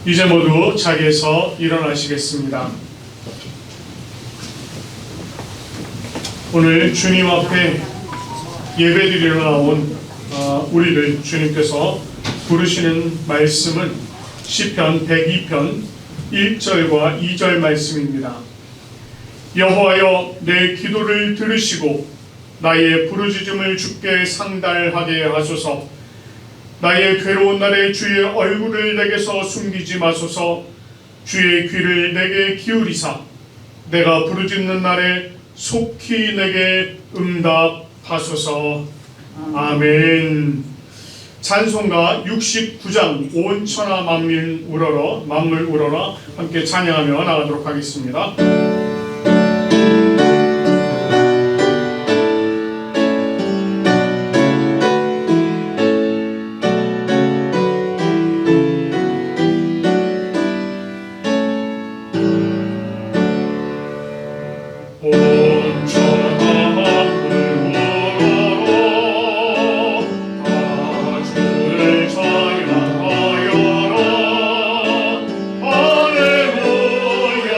이제 모두 자리에서 일어나시겠습니다. 오늘 주님 앞에 예배드리러 나온 우리를 주님께서 부르시는 말씀은 시편 102편 1절과 2절 말씀입니다. 여호와여, 내 기도를 들으시고 나의 부르짖음을 주께 상달하게 하소서. 나의 괴로운 날에 주의 얼굴을 내게서 숨기지 마소서. 주의 귀를 내게 기울이사 내가 부르짖는 날에 속히 내게 응답하소서. 아멘. 찬송가 69장 온 천하 만물 울어라 함께 찬양하며 나가도록 하겠습니다. 할렐루야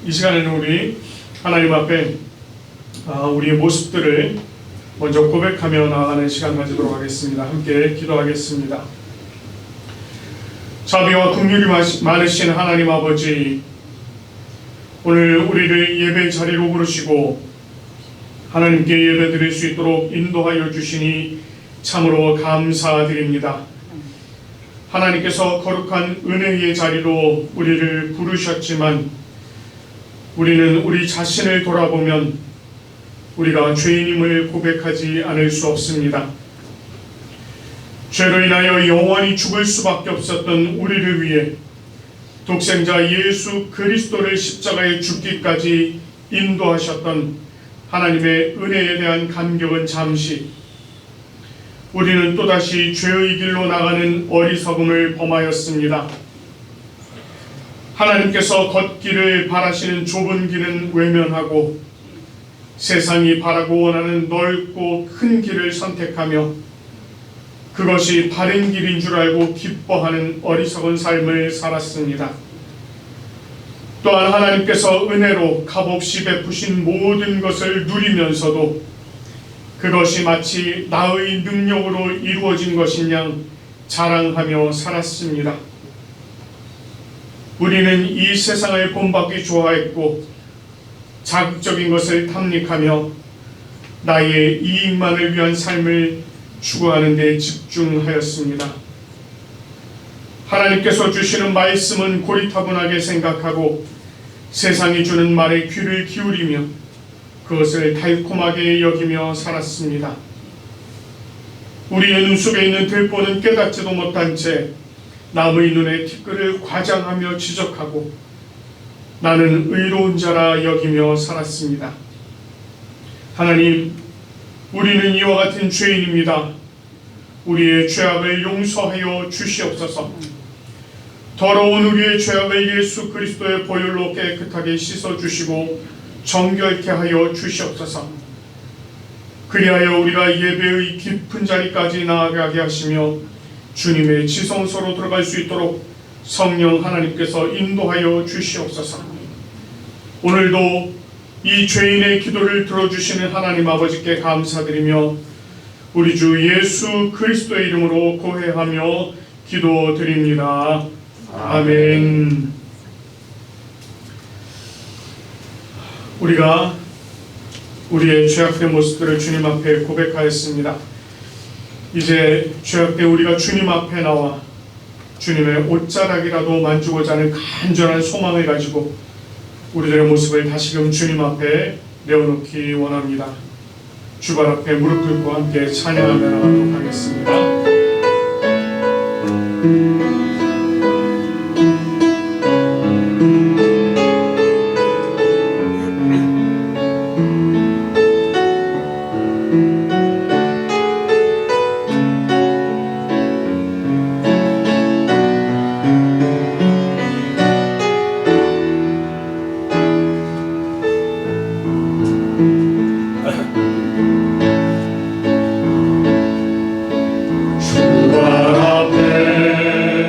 이 시간에는 우리 하나님 앞에 우리의 모습들을 먼저 고백하며 나아가는 시간 가지도록 하겠습니다. 함께 기도하겠습니다. 자비와 긍휼이 많으신 하나님 아버지, 오늘 우리를 예배 자리로 부르시고 하나님께 예배 드릴 수 있도록 인도하여 주시니 참으로 감사드립니다. 하나님께서 거룩한 은혜의 자리로 우리를 부르셨지만 우리는 우리 자신을 돌아보면 우리가 죄인임을 고백하지 않을 수 없습니다. 죄로 인하여 영원히 죽을 수밖에 없었던 우리를 위해 독생자 예수 그리스도를 십자가에 죽기까지 인도하셨던 하나님의 은혜에 대한 감격은 잠시, 우리는 또다시 죄의 길로 나가는 어리석음을 범하였습니다. 하나님께서 걷기를 바라시는 좁은 길은 외면하고 세상이 바라고 원하는 넓고 큰 길을 선택하며 그것이 바른 길인 줄 알고 기뻐하는 어리석은 삶을 살았습니다. 또한 하나님께서 은혜로 값없이 베푸신 모든 것을 누리면서도 그것이 마치 나의 능력으로 이루어진 것인 양 자랑하며 살았습니다. 우리는 이 세상을 본받기 좋아했고 자극적인 것을 탐닉하며 나의 이익만을 위한 삶을 추구하는 데 집중하였습니다. 하나님께서 주시는 말씀은 고리타분하게 생각하고 세상이 주는 말에 귀를 기울이며 그것을 달콤하게 여기며 살았습니다. 우리의 눈 속에 있는 들보는 깨닫지도 못한 채 남의 눈에 티끌을 과장하며 지적하고 나는 의로운 자라 여기며 살았습니다. 하나님, 우리는 이와 같은 죄인입니다. 우리의 죄악을 용서하여 주시옵소서. 더러운 우리의 죄악을 예수 그리스도의 보혈로 깨끗하게 씻어주시고 정결케 하여 주시옵소서. 그리하여 우리가 예배의 깊은 자리까지 나아가게 하시며 주님의 지성소로 들어갈 수 있도록 성령 하나님께서 인도하여 주시옵소서. 오늘도 이 죄인의 기도를 들어주시는 하나님 아버지께 감사드리며 우리 주 예수 그리스도의 이름으로 고해하며 기도드립니다. 아멘. 우리가 우리의 죄악된 모습들을 주님 앞에 고백하였습니다. 이제 죄악된 우리가 주님 앞에 나와 주님의 옷자락이라도 만지고자 하는 간절한 소망을 가지고 우리들의 모습을 다시금 주님 앞에 내어놓기 원합니다. 주발 앞에 무릎 꿇고 함께 찬양하며 나가도록 하겠습니다. 주발 앞에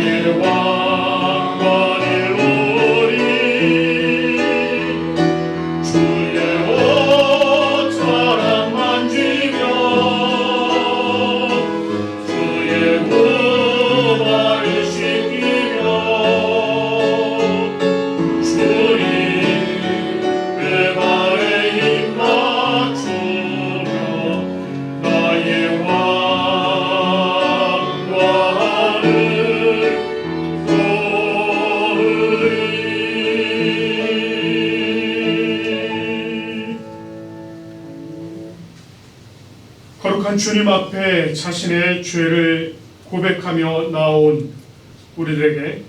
나의 왕관을 오리 주의 옷자락 만지며 주의 무발을 씻기며 주님의 발에 입 맞추며 나의 왕관을 거룩한 주님 앞에 자신의 죄를 고백하며 나온 우리들에게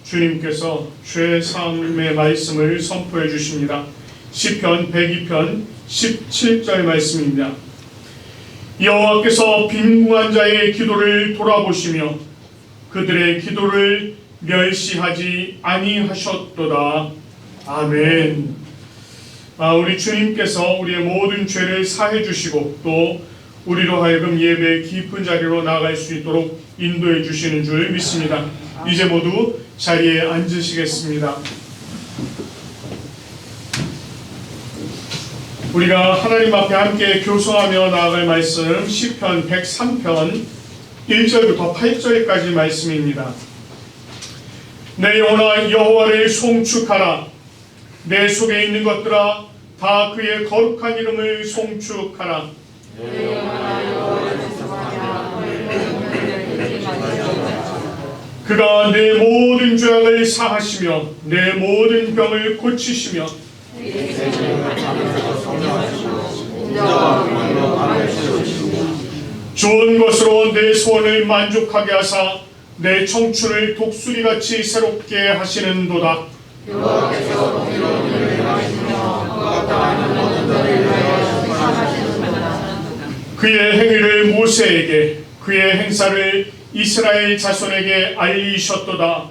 주님께서 죄 사함의 말씀을 선포해 주십니다. 시편 102편 17절 말씀입니다. 여호와께서 빈궁한 자의 기도를 돌아보시며 그들의 기도를 멸시하지 아니하셨도다. 아멘. 우리 주님께서 우리의 모든 죄를 사해 주시고 또 우리로 하여금 예배의 깊은 자리로 나아갈 수 있도록 인도해 주시는 줄 믿습니다. 이제 모두 자리에 앉으시겠습니다. 우리가 하나님 앞에 함께 교성하며 나아갈 말씀 시편 103편 1절부터 8절까지 말씀입니다. 내 영혼아 여호와를 송축하라. 내 속에 있는 것들아 다 그의 거룩한 이름을 송축하라. 그가 내 모든 죄악을 사하시며 내 모든 병을 고치시며 좋은 것으로 내 소원을 만족하게 하사 내 청춘을 독수리같이 새롭게 하시는도다. 그의 행위를 모세에게 그의 행사를 이스라엘 자손에게 알리셨도다.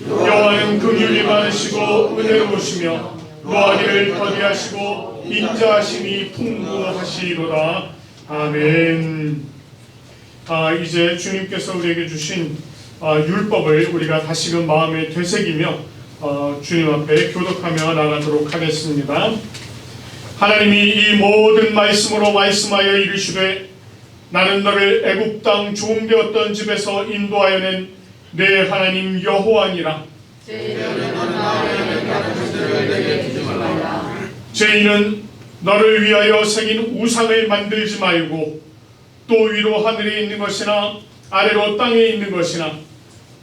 여호와는 긍휼이 많으시고 은혜로우시며 노하기를 더디하시고 인자하심이 풍부하시도다. 아멘. 이제 주님께서 우리에게 주신 율법을 우리가 다시금 마음에 되새기며 주님 앞에 교독하며 나가도록 하겠습니다. 하나님이 이 모든 말씀으로 말씀하여 이르시되 나는 너를 애굽 땅 종되었던 집에서 인도하여낸 내 하나님 여호와니라. 죄인은 너를 위하여 새긴 우상을 만들지 말고 또 위로 하늘에 있는 것이나 아래로 땅에 있는 것이나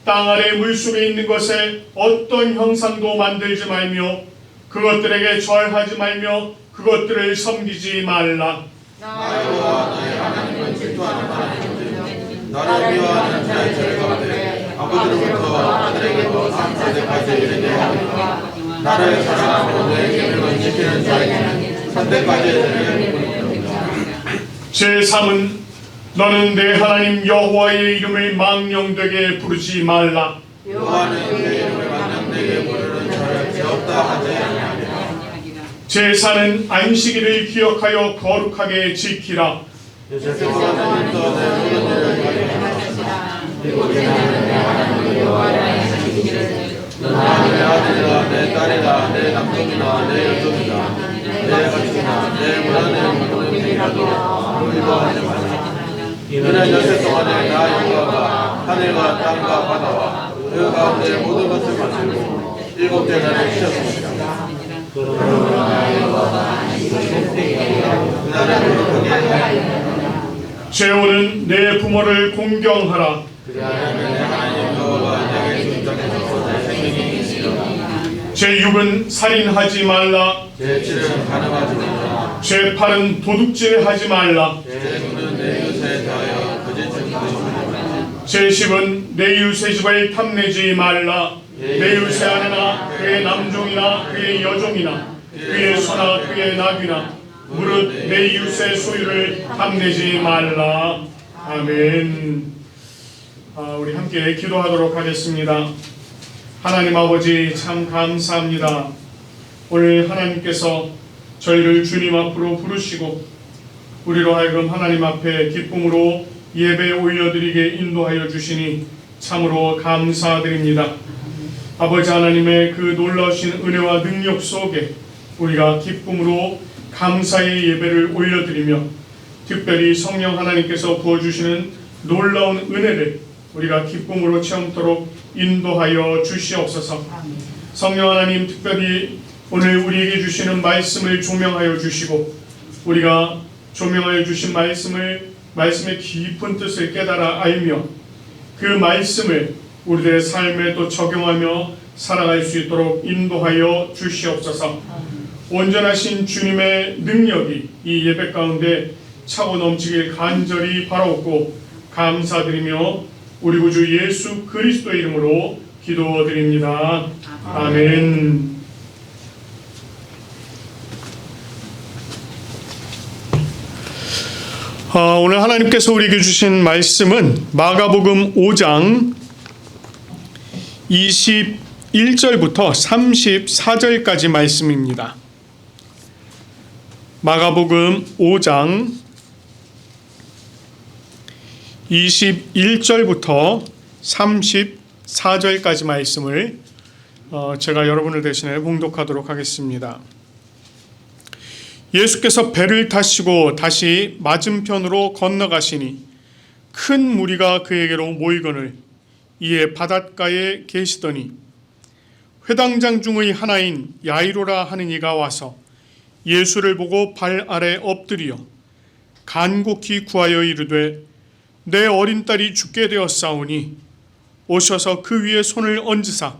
땅 아래 물속에 있는 것에 어떤 형상도 만들지 말며 그것들에게 절하지 말며 그것들을 섬기지 말라. 나의 하나님은 질투하는 하나님이며 나를 미워하는 자의 죄 가운데 아버지로부터 아들에게도 삼사대까지 이르게 하니까 나를 사랑하고 내 계명을 지키는 자에게는 선대까지 이르게 하리라. 제3은 너는 내 하나님 여호와의 이름을 망령되게 부르지 말라. 여호와는 내 이름을 망령되게 부르는 자를 죄 없다 하지 아니하리라. 제4는 안식일을 기억하여 거룩하게 지키라. 여호와는 또 내 모든 일을 가리키시라. 그리고 내는 내 하나님 여호와의 안식일을 너나 내 아들이나 내 딸이나 내 남동이나 내 여종이나 내 가족이나 내 문화의 모든 일이라도 의거하지 말라. 이는 열세 동안에 나 여호와가 하늘과 땅과 바다와 그 가운데 모든 것을 만들고 일곱째 날을 쉬었습니다. 죄오는 내 부모를 공경하라. 제6은 살인하지 말라. 제7은 간음하지 말라. 제8은 도둑질하지 말라. 제9는 내 이웃에 대하여 거짓 증거하지 말라. 제10은 내 이웃의 집을 탐내지 말라. 내 이웃의 아내나 그의 남종이나 그의 여종이나 그의 소나 그의 나귀나 무릇 내 이웃의 소유를 탐내지 말라. 아멘. 우리 함께 기도하도록 하겠습니다. 하나님 아버지 참 감사합니다. 오늘 하나님께서 저희를 주님 앞으로 부르시고 우리로 하여금 하나님 앞에 기쁨으로 예배 올려드리게 인도하여 주시니 참으로 감사드립니다. 아버지 하나님의 그 놀라우신 은혜와 능력 속에 우리가 기쁨으로 감사의 예배를 올려드리며 특별히 성령 하나님께서 부어주시는 놀라운 은혜를 우리가 기쁨으로 체험토록 인도하여 주시옵소서. 성령 하나님, 특별히 오늘 우리에게 주시는 말씀을 조명하여 주시고 우리가 조명하여 주신 말씀의 깊은 뜻을 깨달아 알며 그 말씀을 우리들의 삶에 또 적용하며 살아갈 수 있도록 인도하여 주시옵소서. 온전하신 주님의 능력이 이 예배 가운데 차고 넘치길 간절히 바라옵고 감사드리며 우리 구주 예수 그리스도의 이름으로 기도드립니다. 아멘. 오늘 하나님께서 우리에게 주신 말씀은 마가복음 5장 21절부터 34절까지 말씀입니다. 마가복음 5장 21절부터 34절까지 말씀을 제가 여러분을 대신해 봉독하도록 하겠습니다. 예수께서 배를 타시고 다시 맞은편으로 건너가시니 큰 무리가 그에게로 모이거늘 이에 바닷가에 계시더니 회당장 중의 하나인 야이로라 하는 이가 와서 예수를 보고 발 아래 엎드리어 간곡히 구하여 이르되 내 어린 딸이 죽게 되었사오니 오셔서 그 위에 손을 얹으사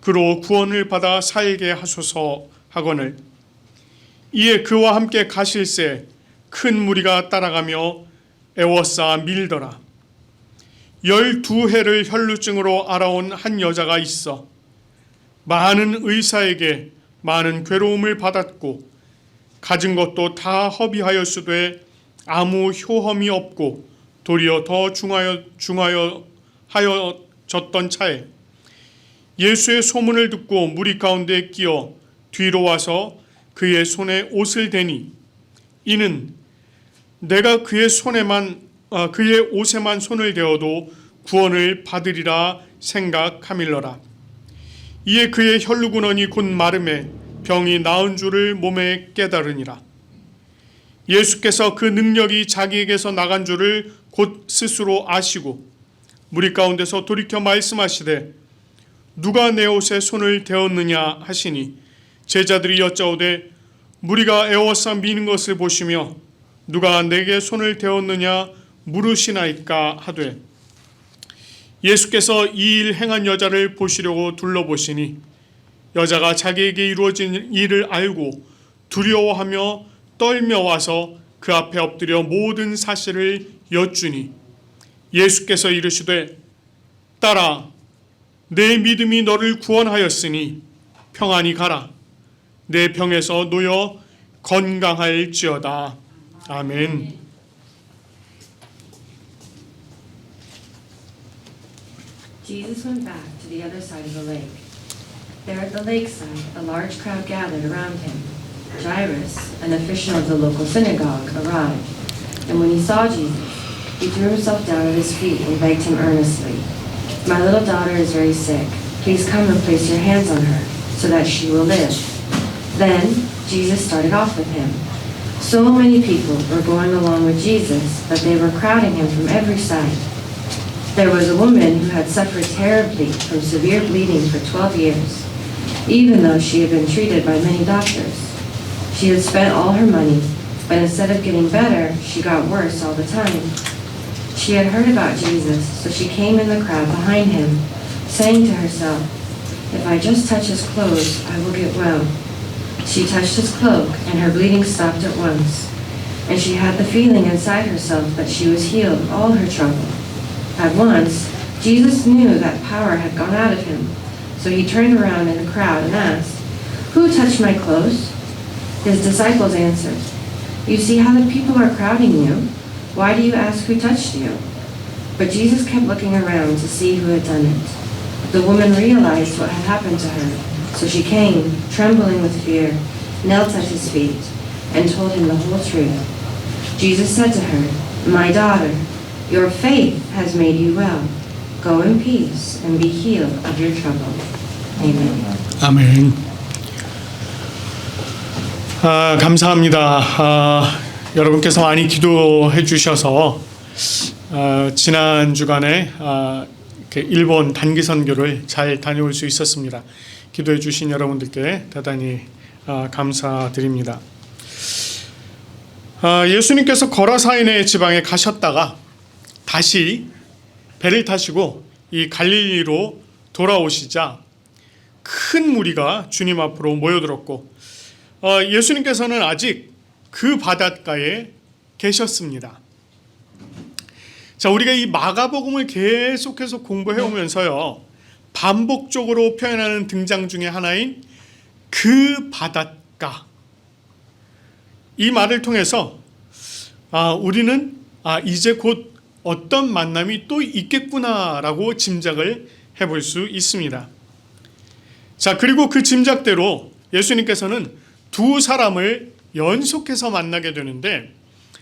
그로 구원을 받아 살게 하소서 하거늘 이에 그와 함께 가실새 큰 무리가 따라가며 애워싸 밀더라. 12해를 혈루증으로 앓아온 한 여자가 있어 많은 의사에게 많은 괴로움을 받았고 가진 것도 다 허비하였으되 아무 효험이 없고 도리어 더 중하여졌던 차에 예수의 소문을 듣고 무리 가운데 끼어 뒤로 와서 그의 손에 옷을 대니 이는 내가 그의 옷에만 손을 대어도 구원을 받으리라 생각함일러라. 이에 그의 혈루근원이 곧 마름에 병이 나은 줄을 몸에 깨달으니라. 예수께서 그 능력이 자기에게서 나간 줄을 곧 스스로 아시고 무리 가운데서 돌이켜 말씀하시되 누가 내 옷에 손을 대었느냐 하시니 제자들이 여짜오되 무리가 애워싸 미는 것을 보시며 누가 내게 손을 대었느냐 물으시나이까 하되 예수께서 이 일 행한 여자를 보시려고 둘러보시니 여자가 자기에게 이루어진 일을 알고 두려워하며 떨며 와서 그 앞에 엎드려 모든 사실을 여쭈니 예수께서 이르시되 딸아 내 믿음이 너를 구원하였으니 평안히 가라. 내 병에서 놓여 건강할지어다. 아멘. Jesus went back to the other side of the lake. There at the lakeside, a large crowd gathered around him. Jairus, an official of the local synagogue, arrived, and when he saw Jesus, he threw himself down at his feet and begged him earnestly, "My little daughter is very sick. Please come and place your hands on her, so that she will live." Then Jesus started off with him. So many people were going along with Jesus that they were crowding him from every side. There was a woman who had suffered terribly from severe bleeding for 12 years, even though she had been treated by many doctors. She had spent all her money, but instead of getting better, she got worse all the time. She had heard about Jesus, so she came in the crowd behind him, saying to herself, "If I just touch his clothes, I will get well." She touched his cloak, and her bleeding stopped at once, and she had the feeling inside herself that she was healed of all her trouble. At once, Jesus knew that power had gone out of him, so he turned around in the crowd and asked, "Who touched my clothes?" His disciples answered, "You see how the people are crowding you. Why do you ask who touched you?" But Jesus kept looking around to see who had done it. The woman realized what had happened to her, so she came, trembling with fear, knelt at his feet, and told him the whole truth. Jesus said to her, "My daughter, your faith has made you well. Go in peace and be healed of your trouble. Amen. 아멘. 감사합니다. 여러분께서 많이 기도해 주셔서 지난 주간에 이렇게 일본 단기 선교를 잘 다녀올 수 있었습니다. 기도해 주신 여러분들께 대단히 감사드립니다. 예수님께서 거라사이네 지방에 가셨다가 다시 배를 타시고 이 갈릴리로 돌아오시자 큰 무리가 주님 앞으로 모여들었고 예수님께서는 아직 그 바닷가에 계셨습니다. 자, 우리가 이 마가복음을 계속해서 공부해 오면서요, 반복적으로 표현하는 등장 중에 하나인 그 바닷가, 이 말을 통해서 우리는 이제 곧 어떤 만남이 또 있겠구나라고 짐작을 해볼 수 있습니다. 자, 그리고 그 짐작대로 예수님께서는 두 사람을 연속해서 만나게 되는데,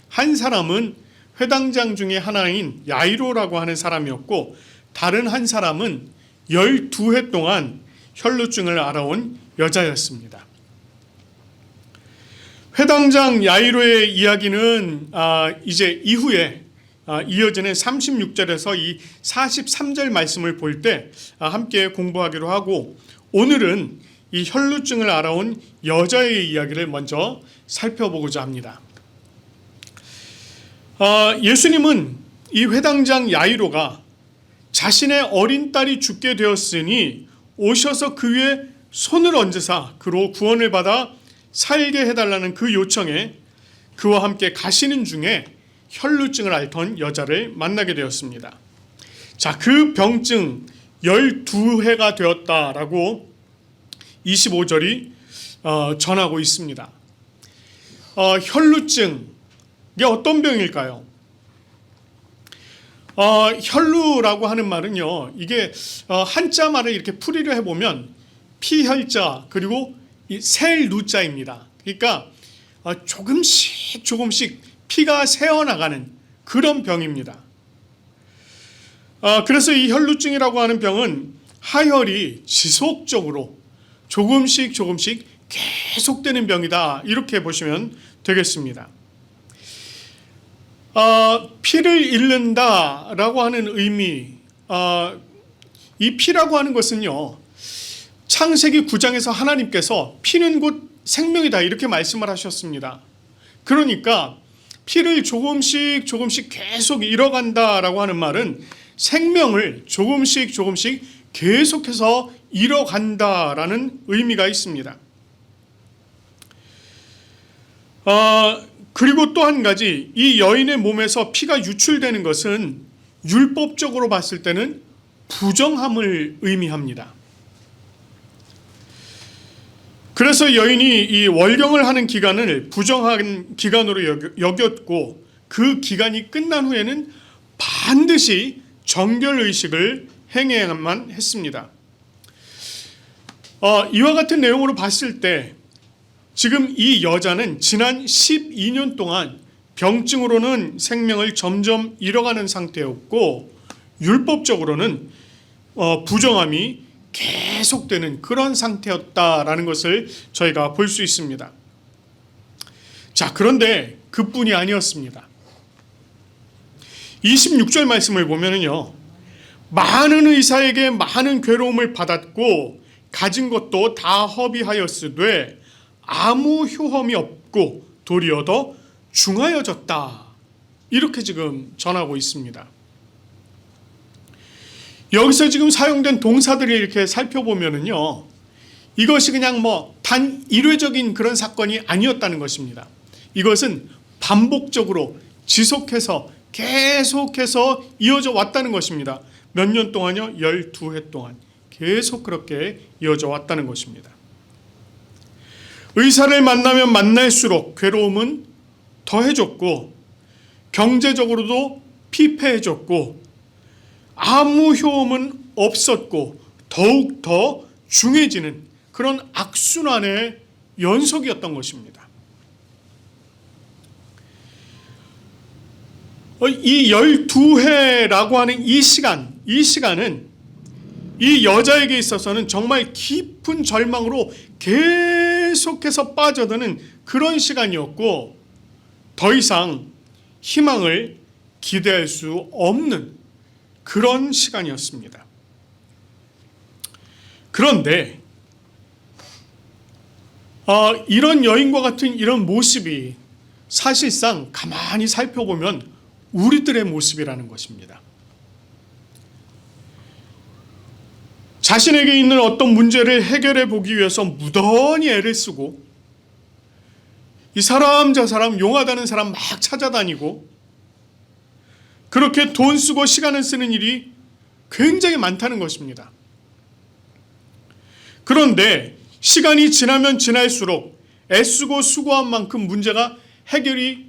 한 사람은 회당장 중에 하나인 야이로라고 하는 사람이었고, 다른 한 사람은 12해 동안 혈루증을 앓아온 여자였습니다. 회당장 야이로의 이야기는 이제 이후에 이어지는 36절에서 이 43절 말씀을 볼 때 함께 공부하기로 하고, 오늘은 이 혈루증을 앓아온 여자의 이야기를 먼저 살펴보고자 합니다. 예수님은 이 회당장 야이로가 자신의 어린 딸이 죽게 되었으니 오셔서 그 위에 손을 얹으사 그로 구원을 받아 살게 해달라는 그 요청에 그와 함께 가시는 중에 혈루증을 앓던 여자를 만나게 되었습니다. 자, 그 병증 12해가 되었다라고 25절이 전하고 있습니다. 혈루증, 이게 어떤 병일까요? 혈루라고 하는 말은요, 이게 한자 말을 이렇게 풀이를 해보면 피혈자 그리고 이 셀루자입니다. 그러니까 조금씩 피가 새어나가는 그런 병입니다. 그래서 이 혈루증이라고 하는 병은 하혈이 지속적으로 조금씩 계속되는 병이다, 이렇게 보시면 되겠습니다. 피를 잃는다라고 하는 의미, 이 피라고 하는 것은요, 창세기 9장에서 하나님께서 피는 곧 생명이다, 이렇게 말씀을 하셨습니다. 그러니까 피를 조금씩 계속 잃어간다라고 하는 말은 생명을 조금씩 계속해서 잃어간다라는 의미가 있습니다. 그리고 또 한 가지, 이 여인의 몸에서 피가 유출되는 것은 율법적으로 봤을 때는 부정함을 의미합니다. 그래서 여인이 이 월경을 하는 기간을 부정한 기간으로 여겼고, 그 기간이 끝난 후에는 반드시 정결의식을 행해야만 했습니다. 이와 같은 내용으로 봤을 때 지금 이 여자는 지난 12년 동안 병증으로는 생명을 점점 잃어가는 상태였고, 율법적으로는 부정함이 계속되는 그런 상태였다라는 것을 저희가 볼 수 있습니다. 자, 그런데 그뿐이 아니었습니다. 26절 말씀을 보면은요, 많은 의사에게 많은 괴로움을 받았고 가진 것도 다 허비하였으되 아무 효험이 없고 도리어 더 중하여졌다, 이렇게 지금 전하고 있습니다. 여기서 지금 사용된 동사들을 이렇게 살펴보면은요, 이것이 그냥 단 일회적인 그런 사건이 아니었다는 것입니다. 이것은 반복적으로 지속해서 계속해서 이어져 왔다는 것입니다. 몇 년 동안요? 12해 동안 계속 그렇게 이어져 왔다는 것입니다. 의사를 만나면 만날수록 괴로움은 더해졌고, 경제적으로도 피폐해졌고, 아무 효험은 없었고, 더욱 더 중해지는 그런 악순환의 연속이었던 것입니다. 이 12회라고 하는 이 시간, 이 시간은 이 여자에게 있어서는 정말 깊은 절망으로 계속해서 빠져드는 그런 시간이었고, 더 이상 희망을 기대할 수 없는 그런 시간이었습니다. 그런데 이런 여인과 같은 이런 모습이 사실상 가만히 살펴보면 우리들의 모습이라는 것입니다. 자신에게 있는 어떤 문제를 해결해 보기 위해서 무던히 애를 쓰고, 이 사람 저 사람 용하다는 사람 막 찾아다니고, 그렇게 돈 쓰고 시간을 쓰는 일이 굉장히 많다는 것입니다. 그런데 시간이 지나면 지날수록 애쓰고 수고한 만큼 문제가 해결이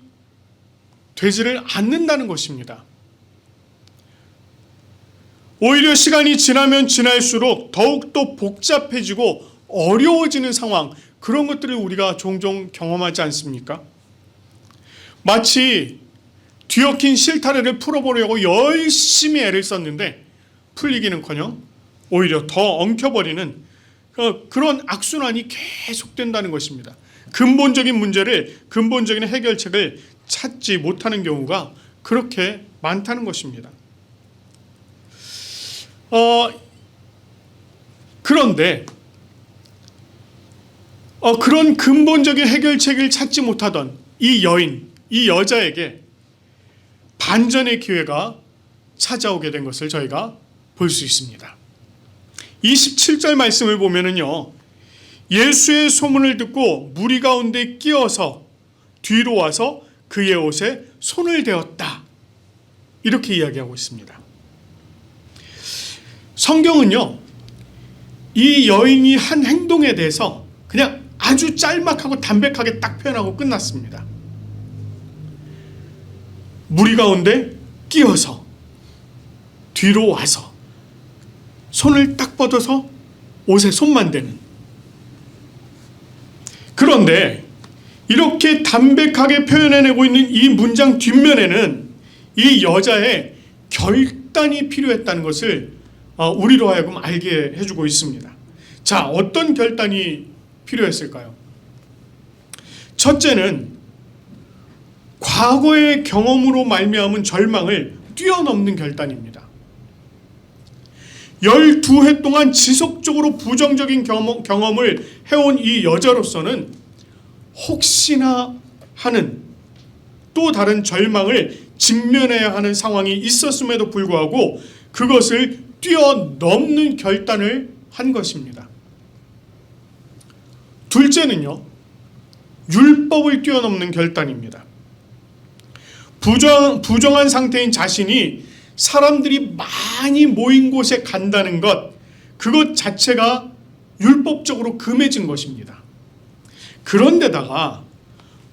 되지를 않는다는 것입니다. 오히려 시간이 지나면 지날수록 더욱더 복잡해지고 어려워지는 상황, 그런 것들을 우리가 종종 경험하지 않습니까? 마치 뒤엉킨 실타래를 풀어보려고 열심히 애를 썼는데 풀리기는커녕 오히려 더 엉켜버리는 그런 악순환이 계속된다는 것입니다. 근본적인 문제를, 근본적인 해결책을 찾지 못하는 경우가 그렇게 많다는 것입니다. 그런데 그런 근본적인 해결책을 찾지 못하던 이 여인, 이 여자에게 반전의 기회가 찾아오게 된 것을 저희가 볼 수 있습니다. 27절 말씀을 보면은요, 예수의 소문을 듣고 무리 가운데 끼어서 뒤로 와서 그의 옷에 손을 대었다, 이렇게 이야기하고 있습니다. 성경은요, 이 여인이 한 행동에 대해서 그냥 아주 짤막하고 담백하게 딱 표현하고 끝났습니다. 무리 가운데 끼어서 뒤로 와서 손을 딱 뻗어서 옷에 손만 대는. 그런데 이렇게 담백하게 표현해내고 있는 이 문장 뒷면에는 이 여자의 결단이 필요했다는 것을 우리로 하여금 알게 해주고 있습니다. 자, 어떤 결단이 필요했을까요? 첫째는 과거의 경험으로 말미암은 절망을 뛰어넘는 결단입니다. 12해 동안 지속적으로 부정적인 경험을 해온 이 여자로서는 혹시나 하는 또 다른 절망을 직면해야 하는 상황이 있었음에도 불구하고 그것을 뛰어넘는 결단을 한 것입니다. 둘째는요, 율법을 뛰어넘는 결단입니다. 부정한 상태인 자신이 사람들이 많이 모인 곳에 간다는 것, 그것 자체가 율법적으로 금해진 것입니다. 그런데다가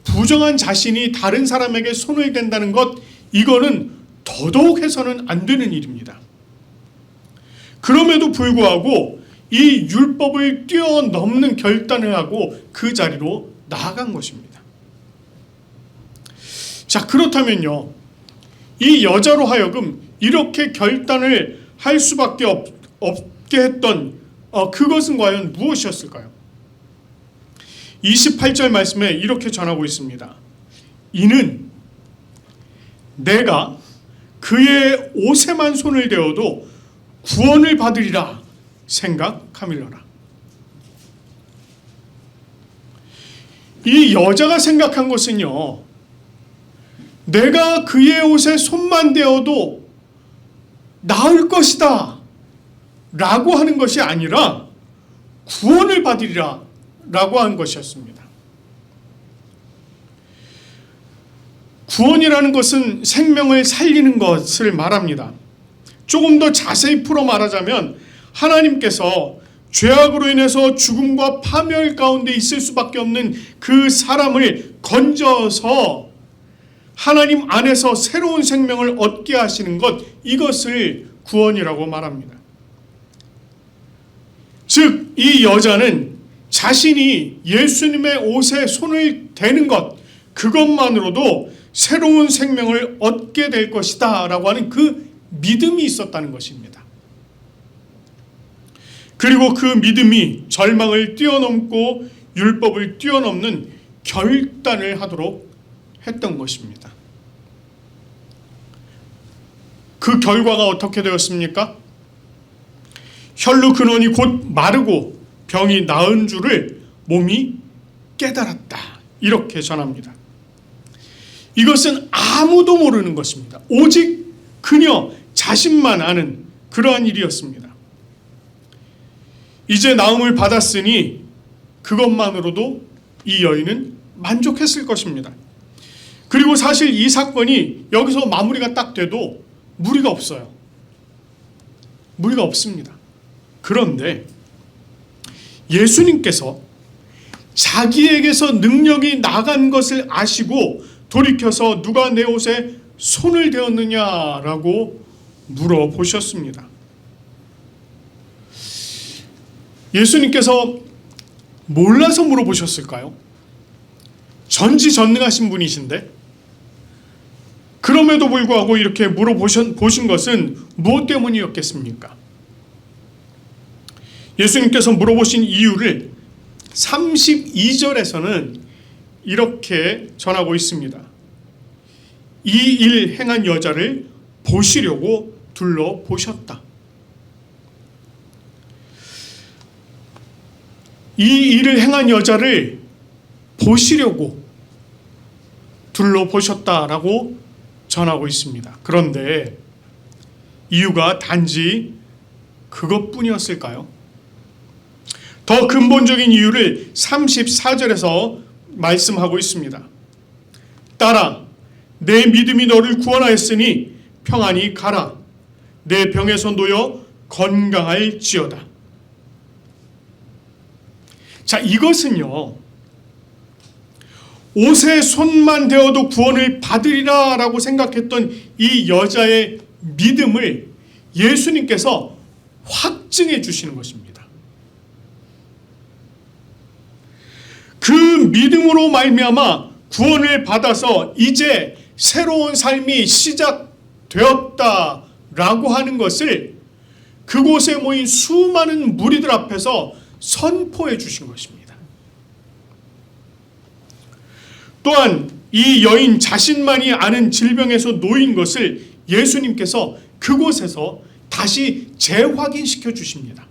부정한 자신이 다른 사람에게 손을 댄다는 것, 이거는 더더욱 해서는 안 되는 일입니다. 그럼에도 불구하고 이 율법을 뛰어넘는 결단을 하고 그 자리로 나아간 것입니다. 자, 그렇다면요, 이 여자로 하여금 이렇게 결단을 할 수밖에 없게 했던 그것은 과연 무엇이었을까요? 28절 말씀에 이렇게 전하고 있습니다. 이는 내가 그의 옷에만 손을 대어도 구원을 받으리라 생각함일러라. 이 여자가 생각한 것은요, 내가 그의 옷에 손만 대어도 나을 것이다 라고 하는 것이 아니라 구원을 받으리라 라고 한 것이었습니다. 구원이라는 것은 생명을 살리는 것을 말합니다. 조금 더 자세히 풀어 말하자면 하나님께서 죄악으로 인해서 죽음과 파멸 가운데 있을 수밖에 없는 그 사람을 건져서 하나님 안에서 새로운 생명을 얻게 하시는 것, 이것을 구원이라고 말합니다. 즉, 이 여자는 자신이 예수님의 옷에 손을 대는 것, 그것만으로도 새로운 생명을 얻게 될 것이다 라고 하는 그 믿음이 있었다는 것입니다. 그리고 그 믿음이 절망을 뛰어넘고 율법을 뛰어넘는 결단을 하도록 했던 것입니다. 그 결과가 어떻게 되었습니까? 혈루 근원이 곧 마르고 병이 나은 줄을 몸이 깨달았다. 이렇게 전합니다. 이것은 아무도 모르는 것입니다. 오직 그녀 자신만 아는 그러한 일이었습니다. 이제 나음을 받았으니 그것만으로도 이 여인은 만족했을 것입니다. 그리고 사실 이 사건이 여기서 마무리가 딱 돼도 무리가 없어요. 무리가 없습니다. 그런데 예수님께서 자기에게서 능력이 나간 것을 아시고 돌이켜서 누가 내 옷에 손을 대었느냐라고 물어보셨습니다. 예수님께서 몰라서 물어보셨을까요? 전지전능하신 분이신데 그럼에도 불구하고 이렇게 물어보신 것은 무엇 때문이었겠습니까? 예수님께서 물어보신 이유를 32절에서는 이렇게 전하고 있습니다. 이 일 행한 여자를 보시려고 둘러보셨다. 이 일을 행한 여자를 보시려고 둘러보셨다라고 전하고 있습니다. 그런데 이유가 단지 그것뿐이었을까요? 더 근본적인 이유를 34절에서 말씀하고 있습니다. 딸아, 내 믿음이 너를 구원하였으니 평안히 가라. 내 병에서 놓여 건강할지어다. 자, 이것은요, 옷에 손만 대어도 구원을 받으리라 라고 생각했던 이 여자의 믿음을 예수님께서 확증해 주시는 것입니다. 그 믿음으로 말미암아 구원을 받아서 이제 새로운 삶이 시작되었다라고 하는 것을 그곳에 모인 수많은 무리들 앞에서 선포해 주신 것입니다. 또한 이 여인 자신만이 아는 질병에서 놓인 것을 예수님께서 그곳에서 다시 재확인시켜 주십니다.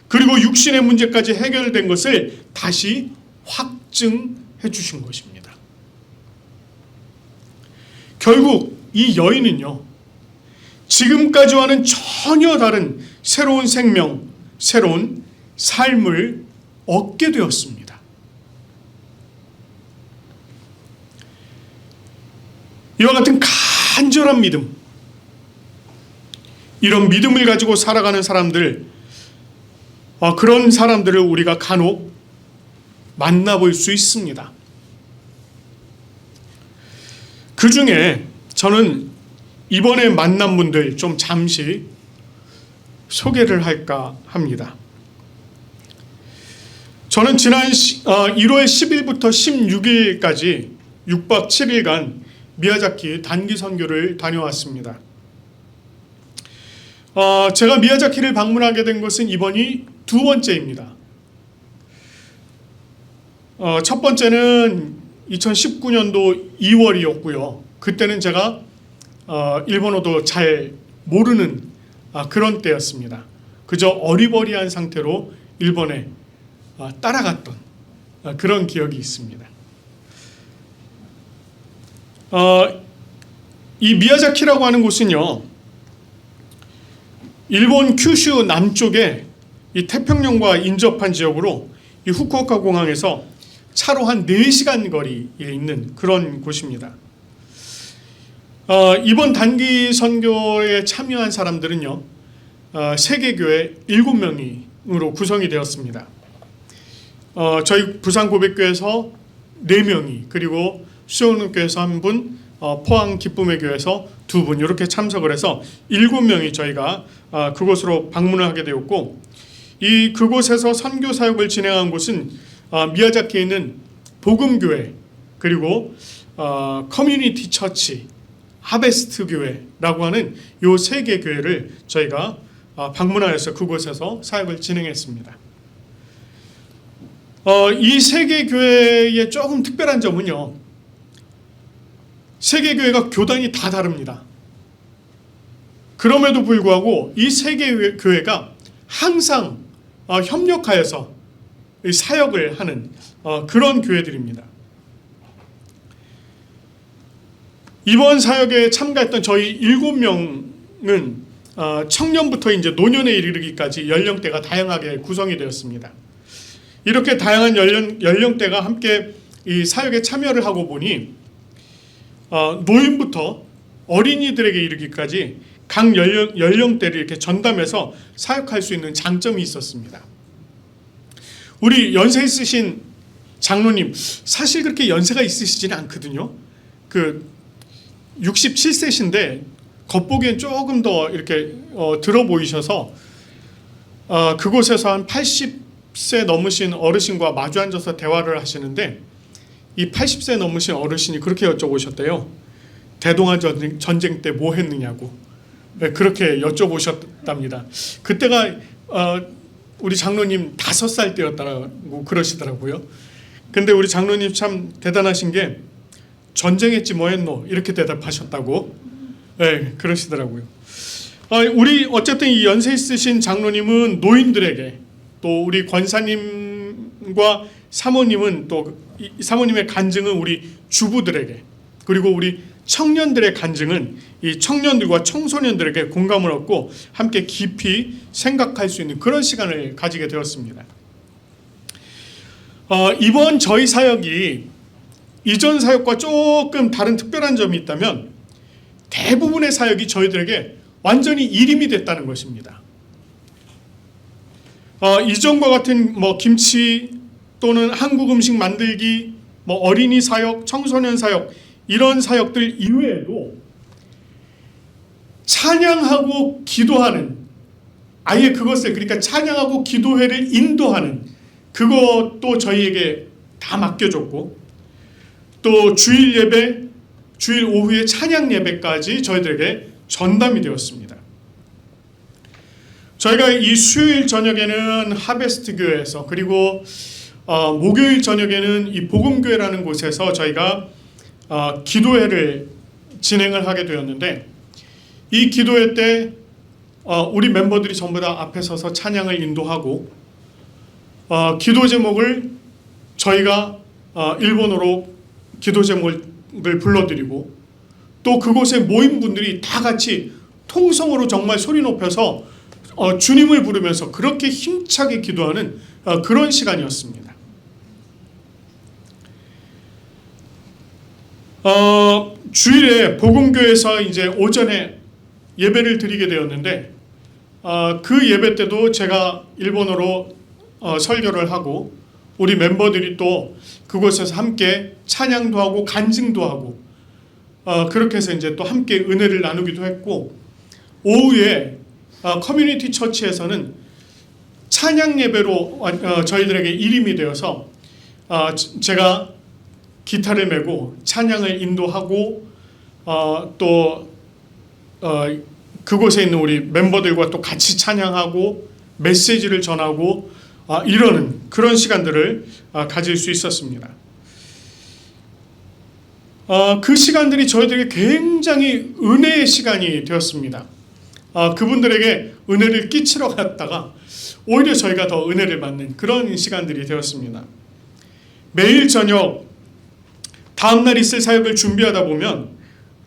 그리고 육신의 문제까지 해결된 것을 다시 확증해 주신 것입니다. 결국 이 여인은요, 지금까지와는 전혀 다른 새로운 생명, 새로운 삶을 얻게 되었습니다. 이와 같은 간절한 믿음, 이런 믿음을 가지고 살아가는 사람들, 그런 사람들을 우리가 간혹 만나볼 수 있습니다. 그 중에 저는 이번에 만난 분들 좀 잠시 소개를 할까 합니다. 저는 지난 1월 10일부터 16일까지 6박 7일간 미야자키 단기 선교를 다녀왔습니다. 제가 미야자키를 방문하게 된 것은 이번이 두 번째입니다. 첫 번째는 2019년도 2월이었고요. 그때는 제가 일본어도 잘 모르는 그런 때였습니다. 그저 어리버리한 상태로 일본에 따라갔던 그런 기억이 있습니다. 이 미야자키라고 하는 곳은요, 일본 큐슈 남쪽에 이 태평양과 인접한 지역으로 이 후쿠오카 공항에서 차로 한 4시간 거리에 있는 그런 곳입니다. 이번 단기 선교에 참여한 사람들은요, 세계교회 7명으로 구성이 되었습니다. 저희 부산고백교회에서 4명이, 그리고 수영릉교회에서 1분, 포항 기쁨의 교회에서 2분 이렇게 참석을 해서 7명이 저희가 그곳으로 방문을 하게 되었고, 그곳에서 선교 사역을 진행한 곳은 미야자키에 있는 복음교회, 그리고 커뮤니티 처치 하베스트 교회라고 하는 요 세 개 교회를 저희가 방문하여서 그곳에서 사역을 진행했습니다. 이 세 개 교회의 조금 특별한 점은요, 세 개 교회가 교단이 다 다릅니다. 그럼에도 불구하고 이 세 개 교회가 항상 협력하여서 사역을 하는 그런 교회들입니다. 이번 사역에 참가했던 저희 7명은 청년부터 이제 노년에 이르기까지 연령대가 다양하게 구성이 되었습니다. 이렇게 다양한 연령대가 함께 이 사역에 참여를 하고 보니 노인부터 어린이들에게 이르기까지 각 연령대를 이렇게 전담해서 사역할 수 있는 장점이 있었습니다. 우리 연세 있으신 장로님, 사실 그렇게 연세가 있으시지는 않거든요. 67세신데 겉보기엔 조금 더 이렇게 들어 보이셔서 그곳에서 한 80세 넘으신 어르신과 마주 앉아서 대화를 하시는데, 이 80세 넘으신 어르신이 그렇게 여쭤보셨대요. 대동아 전쟁 때 뭐 했느냐고. 네, 그렇게 여쭤보셨답니다. 그때가 우리 장로님 5살 때였다고 그러시더라고요. 근데 우리 장로님 참 대단하신 게 전쟁했지 뭐 했노 이렇게 대답하셨다고 그러시더라고요. 우리 어쨌든 이 연세 있으신 장로님은 노인들에게, 또 우리 권사님과 사모님은, 또 사모님의 간증은 우리 주부들에게, 그리고 우리 청년들의 간증은 이 청년들과 청소년들에게 공감을 얻고 함께 깊이 생각할 수 있는 그런 시간을 가지게 되었습니다. 이번 저희 사역이 이전 사역과 조금 다른 특별한 점이 있다면, 대부분의 사역이 저희들에게 완전히 일임이 됐다는 것입니다. 이전과 같은 김치 또는 한국 음식 만들기, 어린이 사역, 청소년 사역, 이런 사역들 이외에도 찬양하고 기도하는, 아예 그것을, 그러니까 찬양하고 기도회를 인도하는 그것도 저희에게 다 맡겨졌고, 또 주일 예배, 주일 오후에 찬양 예배까지 저희들에게 전담이 되었습니다. 저희가 이 수요일 저녁에는 하베스트 교회에서, 그리고 목요일 저녁에는 이 복음교회라는 곳에서 저희가 기도회를 진행을 하게 되었는데, 이 기도회 때 우리 멤버들이 전부 다 앞에 서서 찬양을 인도하고, 기도 제목을 저희가 일본어로 기도 제목을 불러드리고, 또 그곳에 모인 분들이 다 같이 통성으로 정말 소리 높여서 주님을 부르면서 그렇게 힘차게 기도하는 그런 시간이었습니다. 주일에 복음교회에서 이제 오전에 예배를 드리게 되었는데, 그 예배 때도 제가 일본어로 설교를 하고, 우리 멤버들이 또 그곳에서 함께 찬양도 하고 간증도 하고, 그렇게 해서 이제 또 함께 은혜를 나누기도 했고, 오후에 커뮤니티 처치에서는 찬양 예배로 저희들에게 일임이 되어서 제가 기타를 메고 찬양을 인도하고, 또 그곳에 있는 우리 멤버들과 또 같이 찬양하고 메시지를 전하고 이러는 그런 시간들을 가질 수 있었습니다. 그 시간들이 저희들에게 굉장히 은혜의 시간이 되었습니다. 그분들에게 은혜를 끼치러 갔다가 오히려 저희가 더 은혜를 받는 그런 시간들이 되었습니다. 매일 저녁 다음날 있을 사역을 준비하다 보면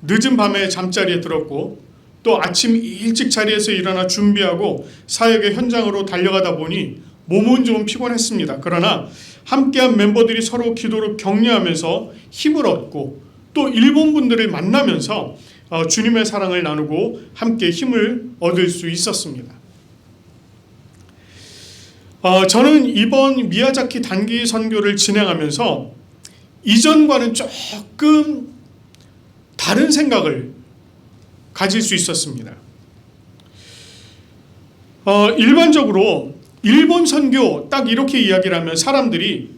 늦은 밤에 잠자리에 들었고, 또 아침 일찍 자리에서 일어나 준비하고 사역의 현장으로 달려가다 보니 몸은 좀 피곤했습니다. 그러나 함께한 멤버들이 서로 기도로 격려하면서 힘을 얻고, 또 일본 분들을 만나면서 주님의 사랑을 나누고 함께 힘을 얻을 수 있었습니다. 저는 이번 미야자키 단기 선교를 진행하면서 이전과는 조금 다른 생각을 가질 수 있었습니다. 일반적으로 일본 선교 딱 이렇게 이야기를 하면 사람들이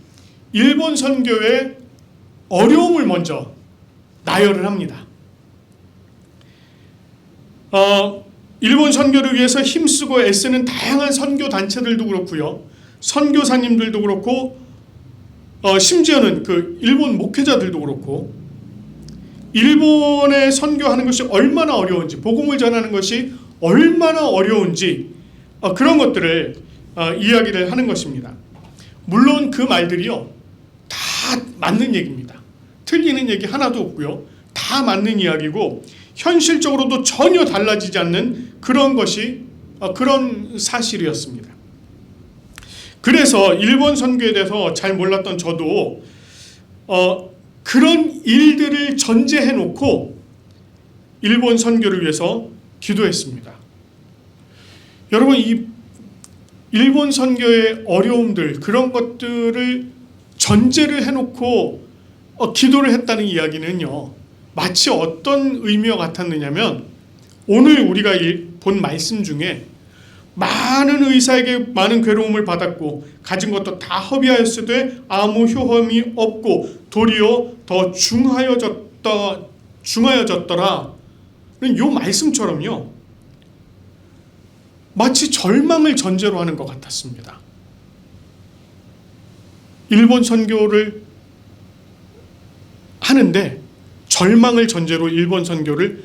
일본 선교의 어려움을 먼저 나열을 합니다. 일본 선교를 위해서 힘쓰고 애쓰는 다양한 선교 단체들도 그렇고요, 선교사님들도 그렇고, 심지어는 그 일본 목회자들도 그렇고, 일본에 선교하는 것이 얼마나 어려운지, 복음을 전하는 것이 얼마나 어려운지 그런 것들을 이야기를 하는 것입니다. 물론 그 말들이요 다 맞는 얘기입니다. 틀리는 얘기 하나도 없고요, 다 맞는 이야기고 현실적으로도 전혀 달라지지 않는 그런 것이 그런 사실이었습니다. 그래서 일본 선교에 대해서 잘 몰랐던 저도 그런 일들을 전제해 놓고 일본 선교를 위해서 기도했습니다. 여러분, 이 일본 선교의 어려움들, 그런 것들을 전제를 해놓고 기도를 했다는 이야기는요, 마치 어떤 의미와 같았느냐면, 오늘 우리가 본 말씀 중에 많은 의사에게 많은 괴로움을 받았고 가진 것도 다 허비하였으되 아무 효험이 없고 도리어 더 중하여졌더라는 요 말씀처럼요, 마치 절망을 전제로 하는 것 같았습니다. 일본 선교를 하는데 절망을 전제로 일본 선교를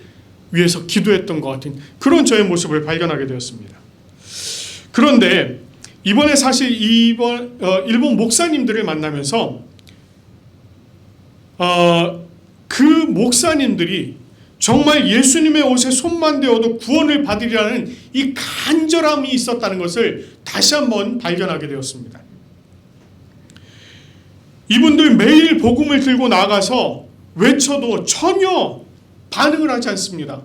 위해서 기도했던 것 같은 그런 저의 모습을 발견하게 되었습니다. 그런데 이번에 사실 일본 목사님들을 만나면서 그 목사님들이 정말 예수님의 옷에 손만 대어도 구원을 받으리라는 이 간절함이 있었다는 것을 다시 한번 발견하게 되었습니다. 이분들 매일 복음을 들고 나가서 외쳐도 전혀 반응을 하지 않습니다.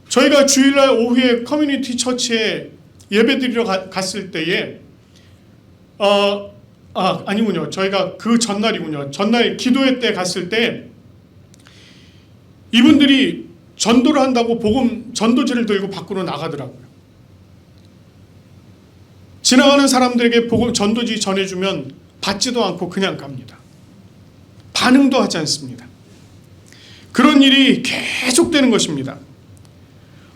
저희가 주일날 오후에 커뮤니티 처치에 예배드리러 갔을 때에 아니군요. 저희가 그 전날이군요. 전날 기도회 때 갔을 때 이분들이 전도를 한다고 복음 전도지를 들고 밖으로 나가더라고요. 지나가는 사람들에게 복음 전도지 전해주면 받지도 않고 그냥 갑니다. 반응도 하지 않습니다. 그런 일이 계속되는 것입니다.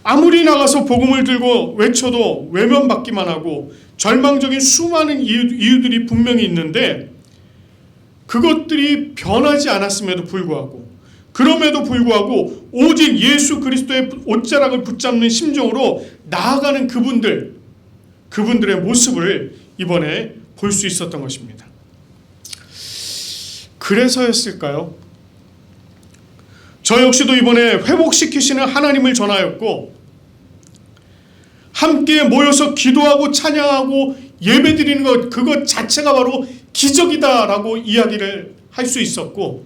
아무리 나가서 복음을 들고 외쳐도 외면받기만 하고 절망적인 수많은 이유들이 분명히 있는데 그것들이 변하지 않았음에도 불구하고, 그럼에도 불구하고 오직 예수 그리스도의 옷자락을 붙잡는 심정으로 나아가는 그분들의 모습을 이번에 볼 수 있었던 것입니다. 그래서였을까요? 저 역시도 이번에 회복시키시는 하나님을 전하였고, 함께 모여서 기도하고 찬양하고 예배드리는 것, 그것 자체가 바로 기적이다라고 이야기를 할 수 있었고,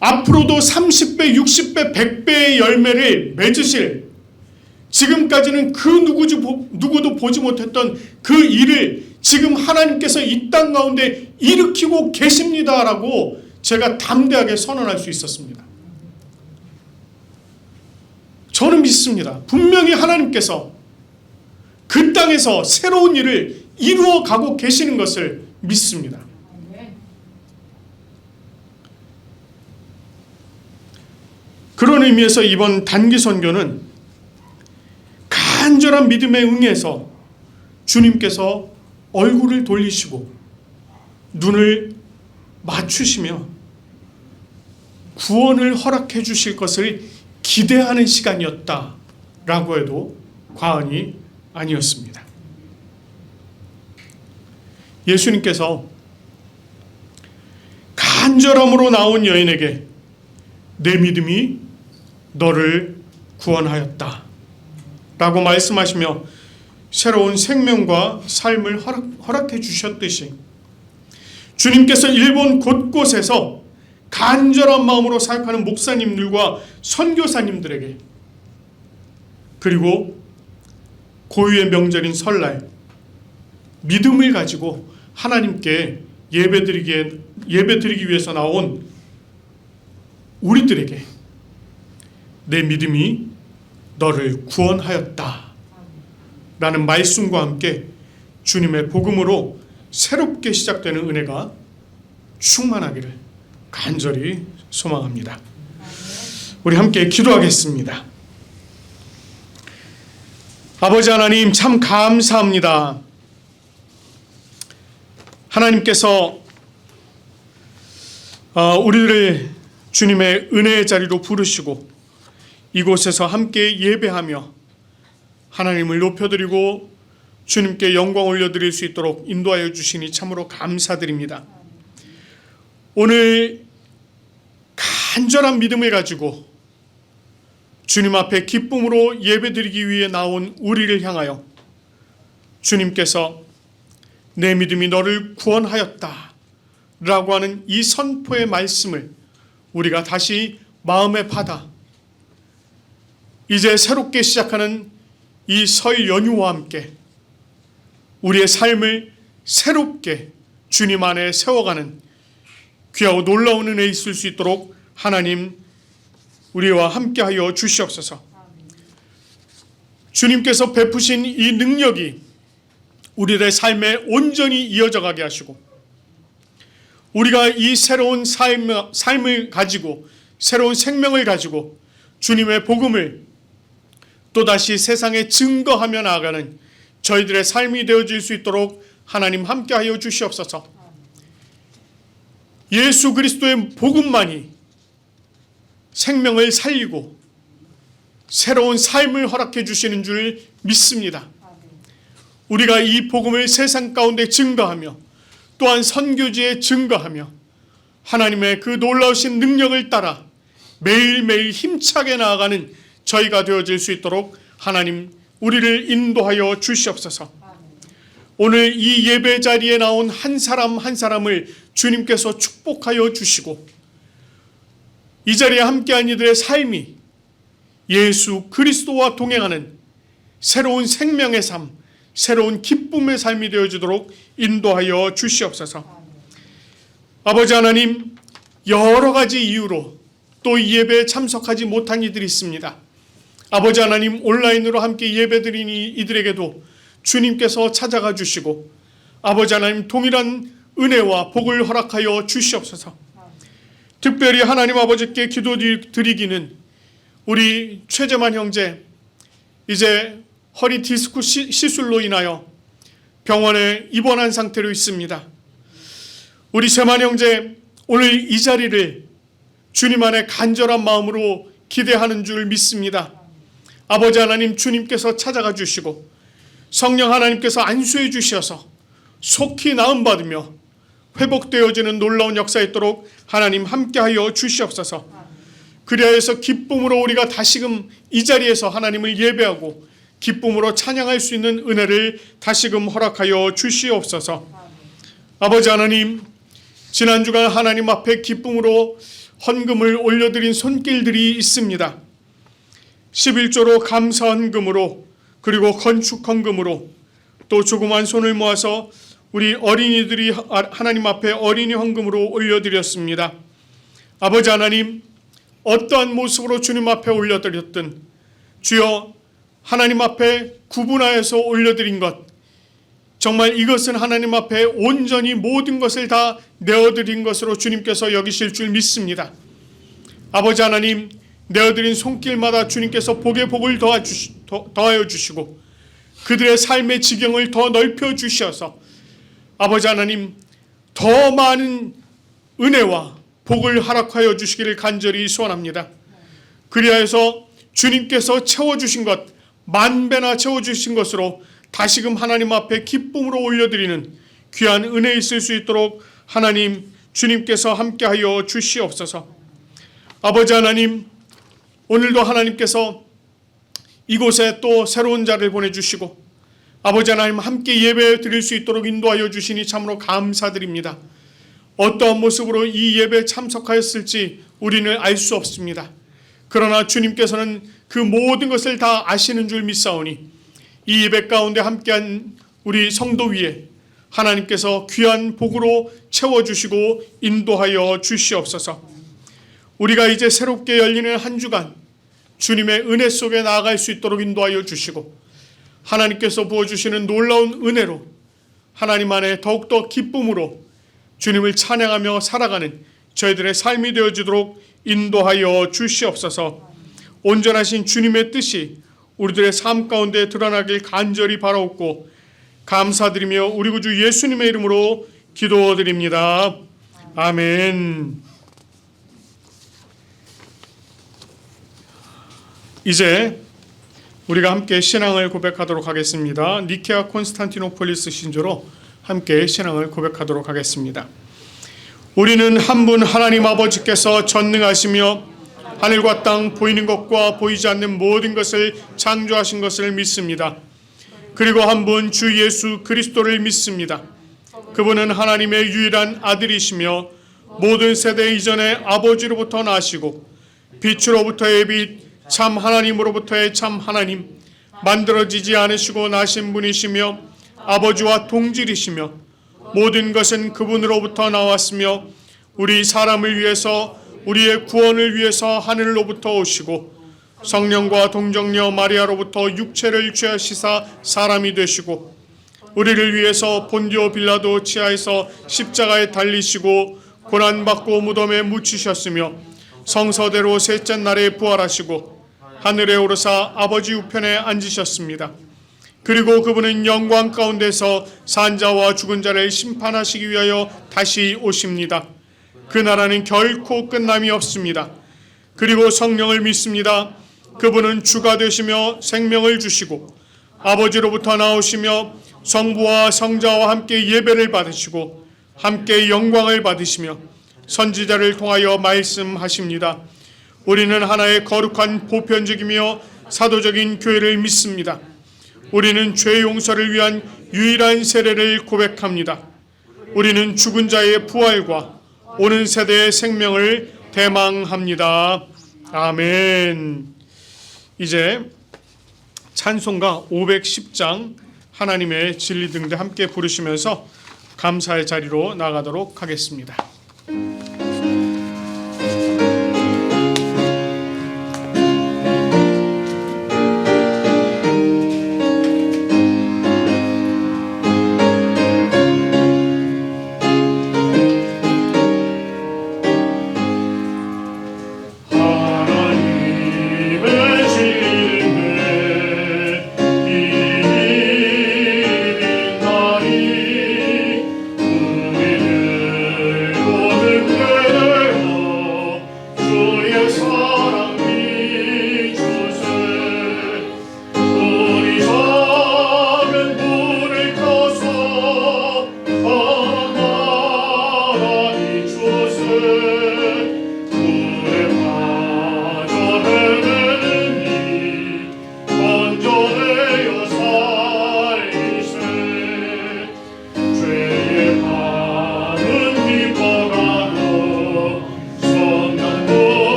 앞으로도 30배, 60배, 100배의 열매를 맺으실, 지금까지는 그 누구도 보지 못했던 그 일을 지금 하나님께서 이 땅 가운데 일으키고 계십니다라고 제가 담대하게 선언할 수 있었습니다. 저는 믿습니다. 분명히 하나님께서 그 땅에서 새로운 일을 이루어 가고 계시는 것을 믿습니다. 그런 의미에서 이번 단기 선교는 간절한 믿음에 응해서 주님께서 얼굴을 돌리시고 눈을 맞추시며 구원을 허락해 주실 것을 기대하는 시간이었다라고 해도 과언이 아니었습니다. 예수님께서 간절함으로 나온 여인에게 내 믿음이 너를 구원하였다 라고 말씀하시며 새로운 생명과 삶을 허락해 주셨듯이 주님께서 일본 곳곳에서 간절한 마음으로 사역하는 목사님들과 선교사님들에게, 그리고 고유의 명절인 설날 믿음을 가지고 하나님께 예배드리기 위해서 나온 우리들에게 내 믿음이 너를 구원하였다 라는 말씀과 함께 주님의 복음으로 새롭게 시작되는 은혜가 충만하기를 간절히 소망합니다. 우리 함께 기도하겠습니다. 아버지 하나님, 참 감사합니다. 하나님께서 우리를 주님의 은혜의 자리로 부르시고 이곳에서 함께 예배하며 하나님을 높여드리고 주님께 영광 올려드릴 수 있도록 인도하여 주시니 참으로 감사드립니다. 오늘 간절한 믿음을 가지고 주님 앞에 기쁨으로 예배드리기 위해 나온 우리를 향하여 주님께서 내 믿음이 너를 구원하였다 라고 하는 이 선포의 말씀을 우리가 다시 마음에 받아 이제 새롭게 시작하는 이 설 연휴와 함께 우리의 삶을 새롭게 주님 안에 세워가는 귀하고 놀라운 은혜 있을 수 있도록 하나님 우리와 함께하여 주시옵소서. 주님께서 베푸신 이 능력이 우리의 삶에 온전히 이어져 가게 하시고 우리가 이 새로운 삶을 가지고 새로운 생명을 가지고 주님의 복음을 또다시 세상에 증거하며 나아가는 저희들의 삶이 되어질 수 있도록 하나님 함께하여 주시옵소서. 예수 그리스도의 복음만이 생명을 살리고 새로운 삶을 허락해 주시는 줄 믿습니다. 우리가 이 복음을 세상 가운데 증거하며 또한 선교지에 증거하며 하나님의 그 놀라우신 능력을 따라 매일매일 힘차게 나아가는 저희가 되어질 수 있도록 하나님 우리를 인도하여 주시옵소서. 오늘 이 예배 자리에 나온 한 사람 한 사람을 주님께서 축복하여 주시고 이 자리에 함께한 이들의 삶이 예수 그리스도와 동행하는 새로운 생명의 삶, 새로운 기쁨의 삶이 되어지도록 인도하여 주시옵소서. 아버지 하나님, 여러 가지 이유로 또 이 예배에 참석하지 못한 이들이 있습니다. 아버지 하나님, 온라인으로 함께 예배드리니 이들에게도 주님께서 찾아가 주시고 아버지 하나님 동일한 은혜와 복을 허락하여 주시옵소서. 특별히 하나님 아버지께 기도드리기는 우리 최재만 형제 이제 허리 디스크 시술로 인하여 병원에 입원한 상태로 있습니다. 우리 재만 형제 오늘 이 자리를 주님 안에 간절한 마음으로 기대하는 줄 믿습니다. 아버지 하나님 주님께서 찾아가 주시고 성령 하나님께서 안수해 주셔서 속히 나음받으며 회복되어지는 놀라운 역사 있도록 하나님 함께하여 주시옵소서. 그리하여서 기쁨으로 우리가 다시금 이 자리에서 하나님을 예배하고 기쁨으로 찬양할 수 있는 은혜를 다시금 허락하여 주시옵소서. 아버지 하나님, 지난 주간 하나님 앞에 기쁨으로 헌금을 올려드린 손길들이 있습니다. 11조로 감사 헌금으로 그리고 건축 헌금으로 또 조그만 손을 모아서 우리 어린이들이 하나님 앞에 어린이 헌금으로 올려드렸습니다. 아버지 하나님, 어떠한 모습으로 주님 앞에 올려드렸든 주여 하나님 앞에 구분하여서 올려드린 것, 정말 이것은 하나님 앞에 온전히 모든 것을 다 내어드린 것으로 주님께서 여기실 줄 믿습니다. 아버지 하나님, 내어드린 손길마다 주님께서 복의 복을 더하여 주시고 그들의 삶의 지경을 더 넓혀 주셔서 아버지 하나님 더 많은 은혜와 복을 허락하여 주시기를 간절히 소원합니다. 그리하여서 주님께서 채워주신 것, 만배나 채워주신 것으로 다시금 하나님 앞에 기쁨으로 올려드리는 귀한 은혜 있을 수 있도록 하나님 주님께서 함께하여 주시옵소서. 아버지 하나님, 오늘도 하나님께서 이곳에 또 새로운 자를 보내주시고 아버지 하나님 함께 예배 드릴 수 있도록 인도하여 주시니 참으로 감사드립니다. 어떠한 모습으로 이 예배에 참석하였을지 우리는 알 수 없습니다. 그러나 주님께서는 그 모든 것을 다 아시는 줄 믿사오니 이 예배 가운데 함께한 우리 성도 위에 하나님께서 귀한 복으로 채워주시고 인도하여 주시옵소서. 우리가 이제 새롭게 열리는 한 주간 주님의 은혜 속에 나아갈 수 있도록 인도하여 주시고 하나님께서 부어주시는 놀라운 은혜로 하나님 안에 더욱더 기쁨으로 주님을 찬양하며 살아가는 저희들의 삶이 되어지도록 인도하여 주시옵소서. 온전하신 주님의 뜻이 우리들의 삶 가운데 드러나길 간절히 바라옵고 감사드리며 우리 구주 예수님의 이름으로 기도드립니다. 아멘. 이제 우리가 함께 신앙을 고백하도록 하겠습니다. 니케아 콘스탄티노폴리스 신조로 함께 신앙을 고백하도록 하겠습니다. 우리는 한 분 하나님 아버지께서 전능하시며 하늘과 땅 보이는 것과 보이지 않는 모든 것을 창조하신 것을 믿습니다. 그리고 한 분 주 예수 그리스도를 믿습니다. 그분은 하나님의 유일한 아들이시며 모든 세대 이전에 아버지로부터 나시고 빛으로부터의 빛 참 하나님으로부터의 참 하나님, 만들어지지 않으시고 나신 분이시며 아버지와 동질이시며 모든 것은 그분으로부터 나왔으며 우리 사람을 위해서 우리의 구원을 위해서 하늘로부터 오시고 성령과 동정녀 마리아로부터 육체를 취하시사 사람이 되시고 우리를 위해서 본디오 빌라도 치하에서 십자가에 달리시고 고난받고 무덤에 묻히셨으며 성서대로 셋째 날에 부활하시고 하늘에 오르사 아버지 우편에 앉으셨습니다. 그리고 그분은 영광 가운데서 산자와 죽은 자를 심판하시기 위하여 다시 오십니다. 그 나라는 결코 끝남이 없습니다. 그리고 성령을 믿습니다. 그분은 주가 되시며 생명을 주시고 아버지로부터 나오시며 성부와 성자와 함께 예배를 받으시고 함께 영광을 받으시며 선지자를 통하여 말씀하십니다. 우리는 하나의 거룩한 보편적이며 사도적인 교회를 믿습니다. 우리는 죄 용서를 위한 유일한 세례를 고백합니다. 우리는 죽은 자의 부활과 오는 세대의 생명을 대망합니다. 아멘. 이제 찬송가 510장 하나님의 진리 등대 함께 부르시면서 감사의 자리로 나가도록 하겠습니다.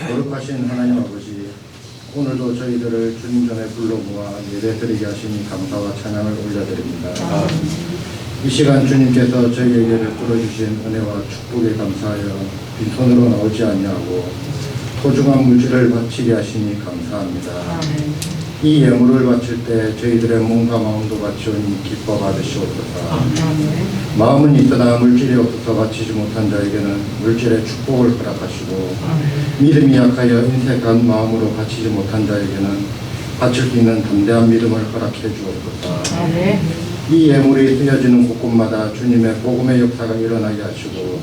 거룩하신 하나님 아버지, 오늘도 저희들을 주님 전에 불러 모아 예배드리게 하시니 감사와 찬양을 올려드립니다. 이 시간 주님께서 저희에게 베풀어주신 은혜와 축복에 감사하여 빈손으로 나오지 아니하고 소중한 물질을 바치게 하시니 감사합니다. 이 예물을 바칠 때 저희들의 몸과 마음도 바치오니 기뻐 받으시옵소서. 마음은 있으나 물질이 없어서 바치지 못한 자에게는 물질의 축복을 허락하시고 믿음이 약하여 인색한 마음으로 바치지 못한 자에게는 바칠 수 있는 담대한 믿음을 허락해 주옵소서. 이 예물이 쓰여지는 곳곳마다 주님의 복음의 역사가 일어나게 하시고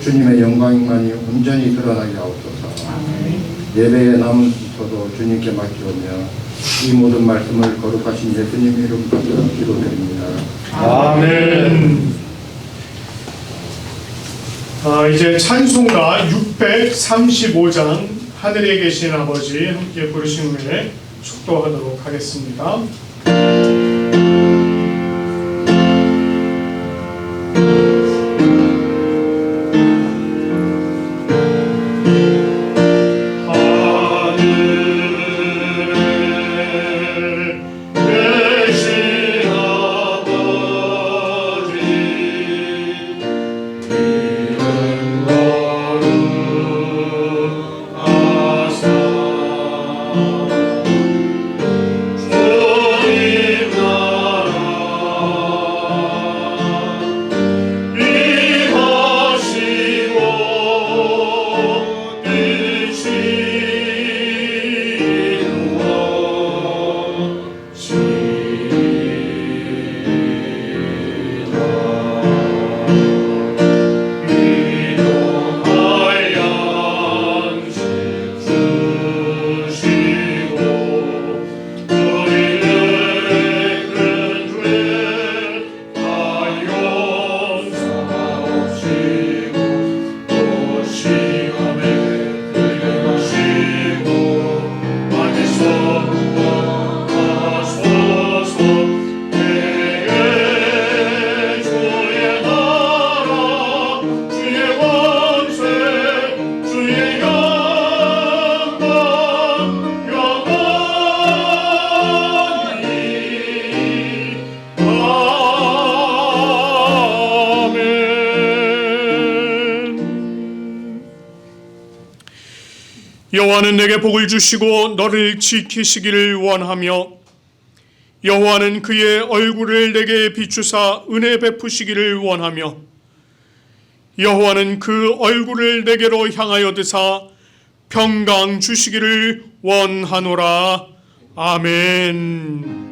주님의 영광만이 온전히 드러나게 하옵소서. 예배에 남은 순서도 주님께 맡기오며 이 모든 말씀을 거룩하신 예수님 이름 받들어 기도드립니다. 아멘. 이제 찬송가 635장 하늘에 계신 아버지 함께 부르신 후에 축도하도록 하겠습니다. 여호와는 내게 복을 주시고 너를 지키시기를 원하며 여호와는 그의 얼굴을 내게 비추사 은혜 베푸시기를 원하며 여호와는 그 얼굴을 내게로 향하여 드사 평강 주시기를 원하노라. 아멘.